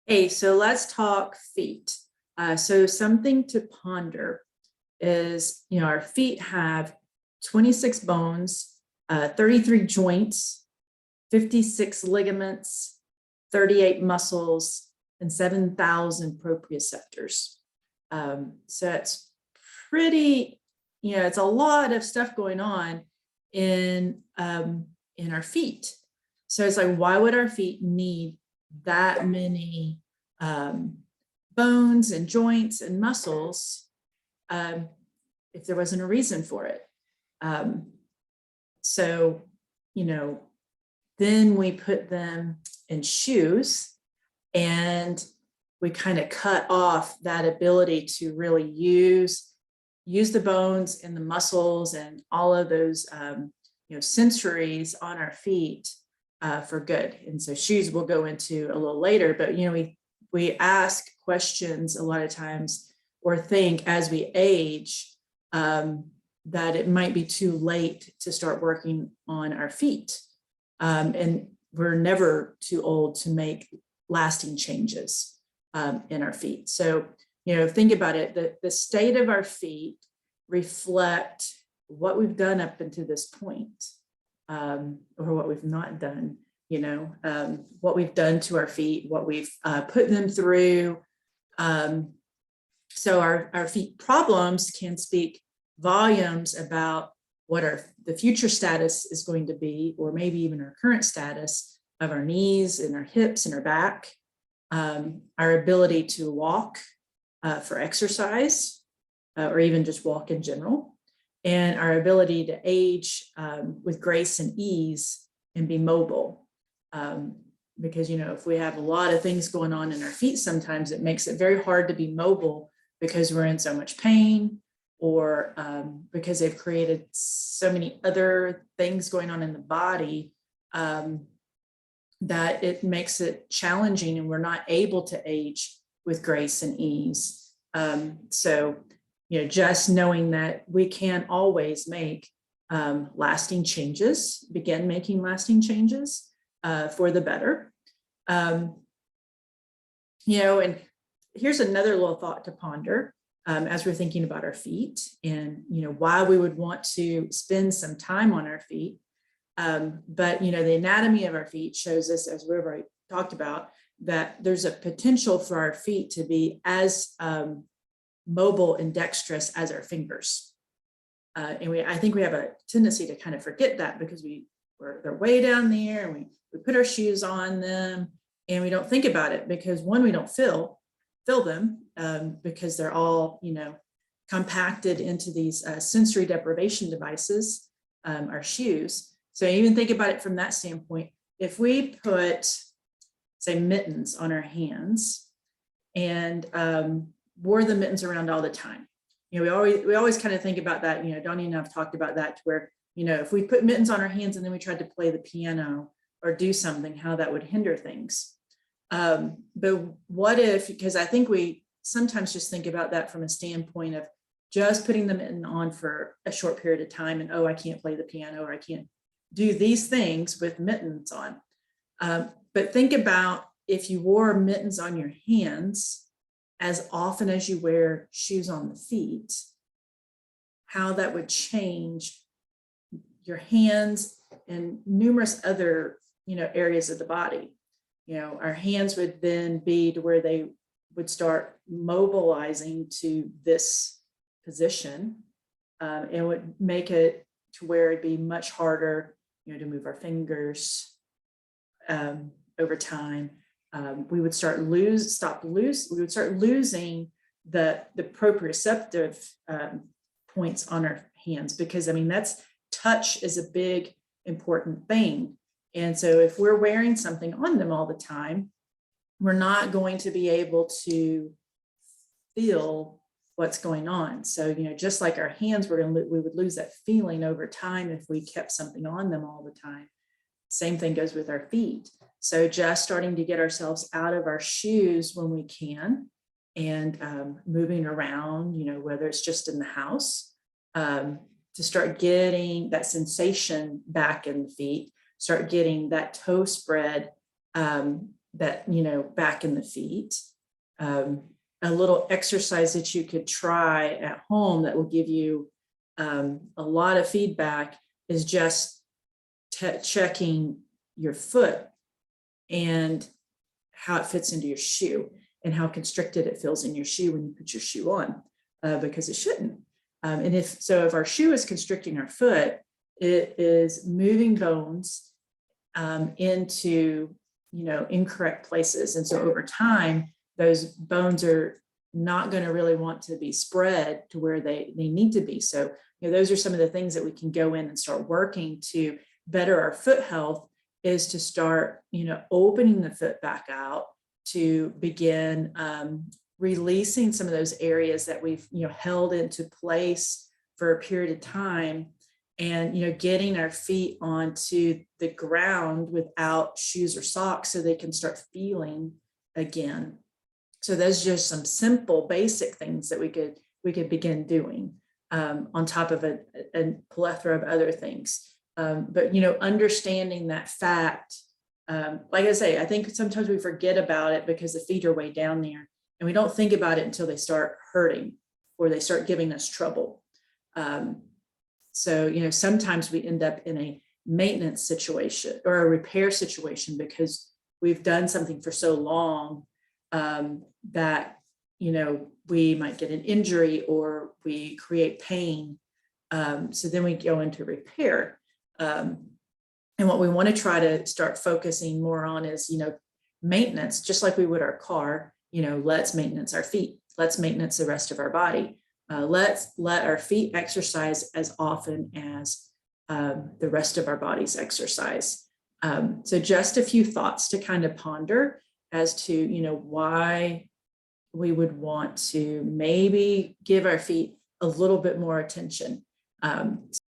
Hey, so let's talk feet. So something to ponder is, our feet have 26 bones, 33 joints, 56 ligaments, 38 muscles, and 7,000 proprioceptors. So it's pretty, it's a lot of stuff going on in our feet. So it's like, why would our feet need that many bones and joints and muscles if there wasn't a reason for it? So, then we put them in shoes and we kind of cut off that ability to really use the bones and the muscles and all of those sensories on our feet for good. And so shoes we'll go into a little later, but we ask questions a lot of times or think as we age that it might be too late to start working on our feet. And we're never too old to make lasting changes in our feet. So, think about it, the state of our feet reflect what we've done up until this point, or what we've not done, what we've done to our feet, what we've put them through. So our feet problems can speak volumes about what the future status is going to be, or maybe even our current status of our knees and our hips and our back, our ability to walk for exercise, or even just walk in general, and our ability to age with grace and ease and be mobile. Because, if we have a lot of things going on in our feet, sometimes it makes it very hard to be mobile because we're in so much pain, or because they've created so many other things going on in the body that it makes it challenging and we're not able to age with grace and ease. So, just knowing that we can always make lasting changes, begin making lasting changes for the better. And here's another little thought to ponder as we're thinking about our feet and, why we would want to spend some time on our feet. But, the anatomy of our feet shows us, as we've already talked about, that there's a potential for our feet to be as mobile and dexterous as our fingers. And I think we have a tendency to kind of forget that because they're way down there and we put our shoes on them and we don't think about it because one, we don't feel them because they're all, compacted into these sensory deprivation devices, our shoes. So even think about it from that standpoint. If we put, say, mittens on our hands and wore the mittens around all the time, we always kind of think about that. Donnie and I've talked about that, to where, if we put mittens on our hands and then we tried to play the piano or do something, how that would hinder things. But what if, because I think we sometimes just think about that from a standpoint of just putting the mitten on for a short period of time and, I can't play the piano or I can't do these things with mittens on. But think about if you wore mittens on your hands as often as you wear shoes on the feet, how that would change your hands and numerous other, areas of the body. Our hands would then be to where they would start mobilizing to this position, and would make it to where it'd be much harder, to move our fingers over time. We would start losing the proprioceptive points on our hands, because that's touch is a big important thing. And so if we're wearing something on them all the time, we're not going to be able to feel what's going on. So, just like our hands, we would lose that feeling over time if we kept something on them all the time. Same thing goes with our feet. So just starting to get ourselves out of our shoes when we can, and moving around, whether it's just in the house, to start getting that sensation back in the feet, start getting that toe spread that, back in the feet. A little exercise that you could try at home that will give you a lot of feedback is just checking your foot and how it fits into your shoe and how constricted it feels in your shoe when you put your shoe on, because it shouldn't. And if our shoe is constricting our foot, it is moving bones into, incorrect places. And so over time, those bones are not going to really want to be spread to where they need to be. So, those are some of the things that we can go in and start working to better our foot health, is to start, opening the foot back out, to begin releasing some of those areas that we've, held into place for a period of time, and, getting our feet onto the ground without shoes or socks so they can start feeling again. So those are just some simple, basic things that we could begin doing, on top of a plethora of other things. But, understanding that fact, like I say, I think sometimes we forget about it because the feet are way down there, and we don't think about it until they start hurting or they start giving us trouble. So, sometimes we end up in a maintenance situation or a repair situation because we've done something for so long that, we might get an injury or we create pain. So then we go into repair. And what we want to try to start focusing more on is, maintenance, just like we would our car. Let's maintenance our feet. Let's maintenance the rest of our body. Let's let our feet exercise as often as the rest of our bodies exercise. So just a few thoughts to kind of ponder as to, why we would want to maybe give our feet a little bit more attention.